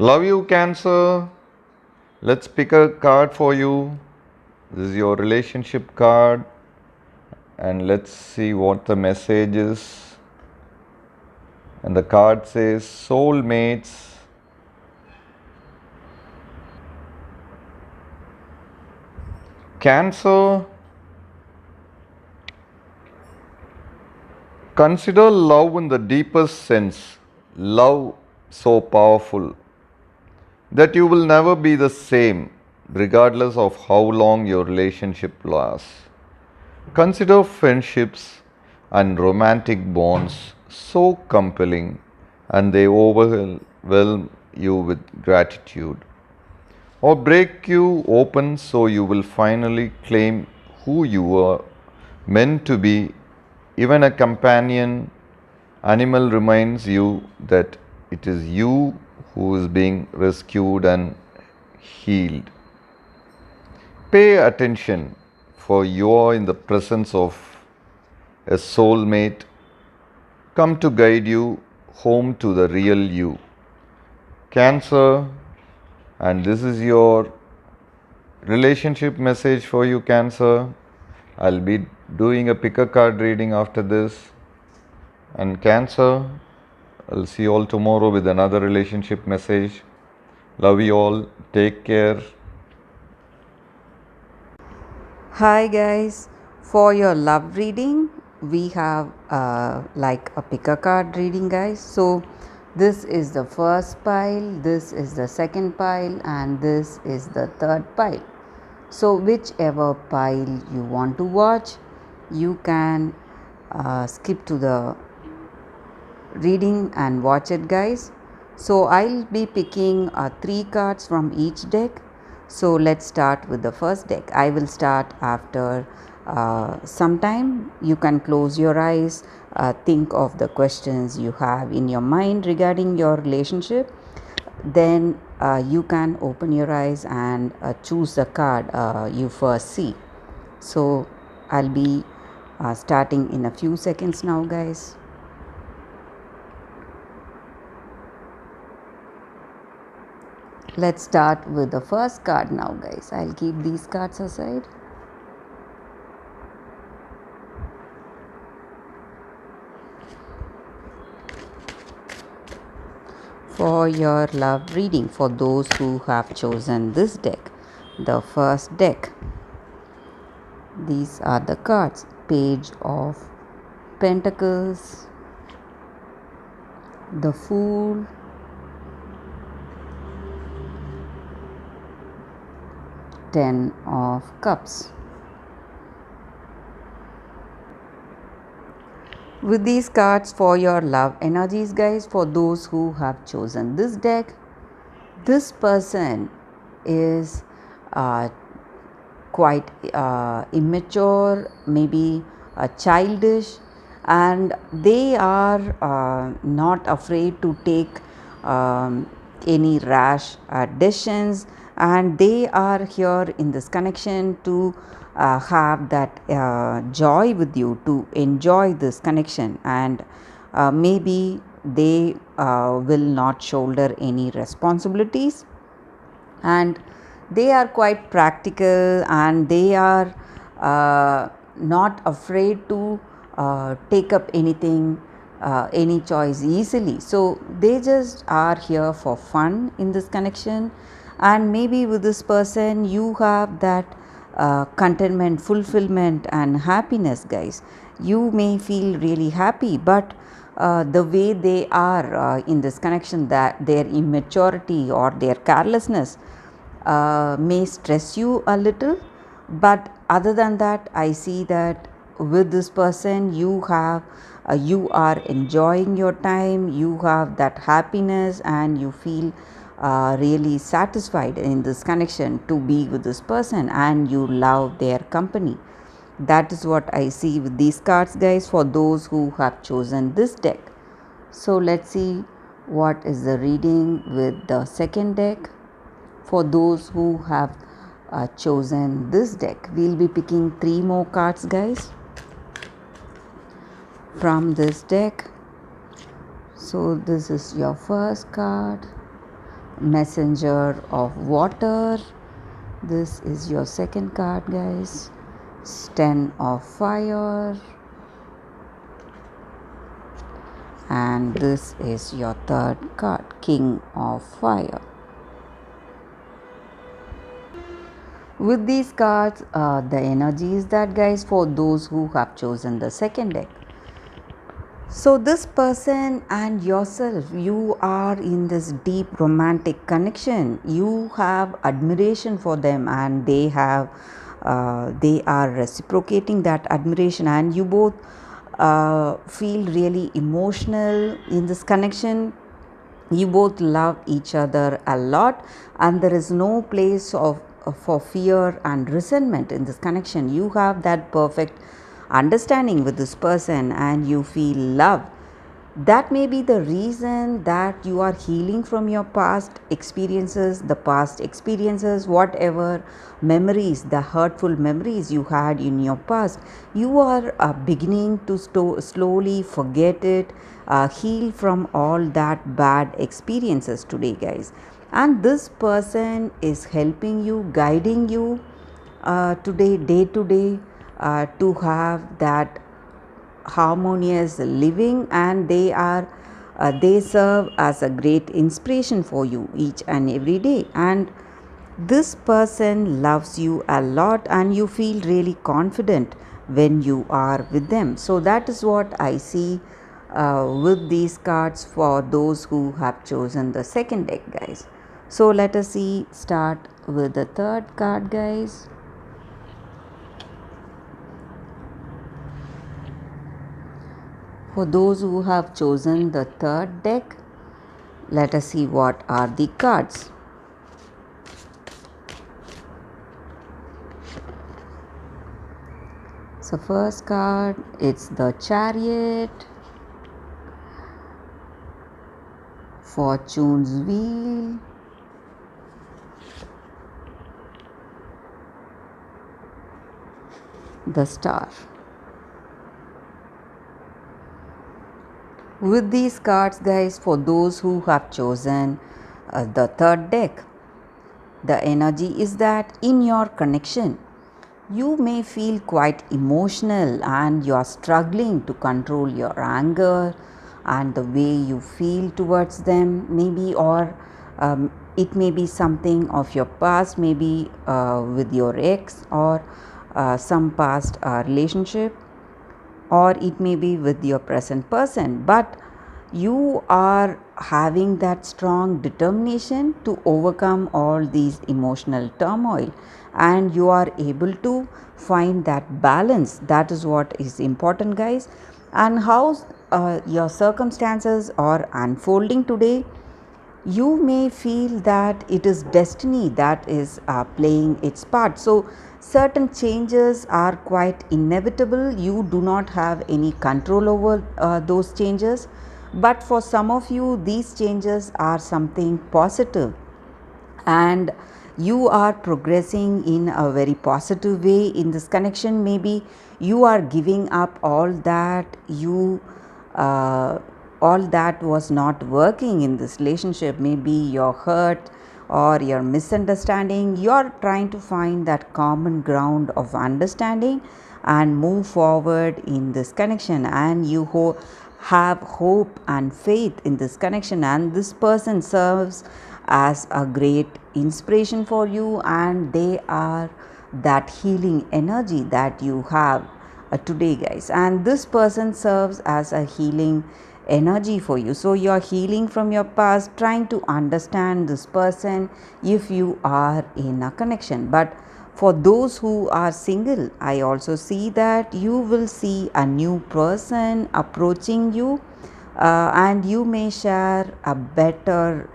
Love you, Cancer. Let's pick a card for you. This is your relationship card, and let's see what the message is. And the card says soulmates. Cancer, consider love in the deepest sense. Love so powerful that you will never be the same, regardless of how long your relationship lasts. Consider friendships and romantic bonds so compelling and they overwhelm you with gratitude, or break you open so you will finally claim who you are meant to be. Even a companion animal reminds you that it is you who is being rescued and healed. Pay attention, for you are in the presence of a soulmate come to guide you home to the real you. Cancer, and this is your relationship message for you, Cancer. I'll be doing a pick a card reading after this. And Cancer, I'll see you all tomorrow with another relationship message. Love you all. Take care. Hi guys, for your love reading, we have like a pick a card reading, guys. So, this is the first pile, this is the second pile, and this is the third pile. So, whichever pile you want to watch, you can skip to the reading and watch it, guys. So I'll be picking three cards from each deck. So let's start with the first deck. I will start after some time. You can close your eyes, think of the questions you have in your mind regarding your relationship. Then you can open your eyes and choose the card you first see. So I'll be starting in a few seconds now, guys. Let's start with the first card now, guys. I'll keep these cards aside. For your love reading, for those who have chosen this deck, the first deck, these are the cards: Page of Pentacles, the Fool, Ten of Cups. With these cards for your love energies, guys, for those who have chosen this deck, this person is uh, quite immature, maybe childish, and they are not afraid to take any rash decisions, and they are here in this connection to have that joy with you, to enjoy this connection, and maybe they will not shoulder any responsibilities, and they are quite practical, and they are not afraid to take up anything, any choice easily. So they just are here for fun in this connection, and maybe with this person you have that contentment, fulfillment, and happiness, guys. You may feel really happy, but the way they are in this connection, that their immaturity or their carelessness may stress you a little, but other than that, I see that with this person you have you are enjoying your time, you have that happiness, and you feel really satisfied in this connection to be with this person, and you love their company. That is what I see with these cards, guys, for those who have chosen this deck. So let's see what is the reading with the second deck. For those who have chosen this deck, we'll be picking three more cards, guys, from this deck. So this is your first card, Messenger of water. This is your second card, guys. Ten of fire. And this is your third card, King of fire. With these cards, the energy is that, guys, for those who have chosen the second deck. So this person and yourself, you are in this deep romantic connection. You have admiration for them, and they are reciprocating that admiration, and you both feel really emotional in this connection. You both love each other a lot, and there is no place for fear and resentment in this connection. You have that perfect understanding with this person, and you feel love. That may be the reason that you are healing from your past experiences, whatever memories, the hurtful memories you had in your past. You are beginning to slowly forget it, heal from all that bad experiences today, guys. And this person is helping you, guiding you today, day to day, to have that harmonious living, and they serve as a great inspiration for you each and every day. And this person loves you a lot, and you feel really confident when you are with them. So that is what I see with these cards for those who have chosen the second deck, guys. So let us start with the third card, guys. For those who have chosen the third deck, let us see what are the cards. So first card, it's the Chariot, Fortune's Wheel, the Star. With these cards, guys, for those who have chosen the third deck, the energy is that in your connection, you may feel quite emotional, and you are struggling to control your anger and the way you feel towards them, maybe, or it may be something of your past, maybe with your ex, or some past relationship, or it may be with your present person. But you are having that strong determination to overcome all these emotional turmoil, and you are able to find that balance. That is what is important, guys. And how your circumstances are unfolding today, you may feel that it is destiny that is playing its part. So certain changes are quite inevitable. You do not have any control over those changes, but for some of you, these changes are something positive, and you are progressing in a very positive way in this connection. Maybe you are giving up all that was not working in this relationship. Maybe you're hurt or you're misunderstanding. You're trying to find that common ground of understanding and move forward in this connection, and you have hope and faith in this connection, and this person serves as a great inspiration for you, and they are that healing energy that you have today, guys. And this person serves as a healing energy for you. So you're healing from your past, trying to understand this person if you are in a connection. But for those who are single, I also see that you will see a new person approaching you, and you may share a better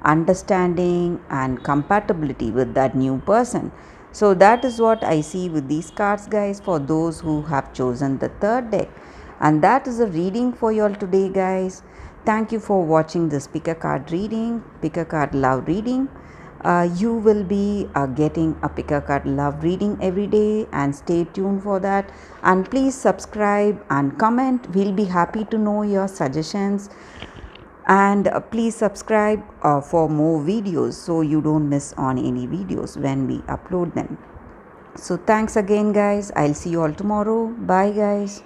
understanding and compatibility with that new person. So that is what I see with these cards, guys, for those who have chosen the third deck. And that is a reading for you all today, guys. Thank you for watching this pick a card reading, pick a card love reading. You will be getting a pick a card love reading every day, and stay tuned for that. And please subscribe and comment. We'll be happy to know your suggestions. And please subscribe for more videos so you don't miss on any videos when we upload them. So thanks again guys. I'll see you all tomorrow. Bye guys.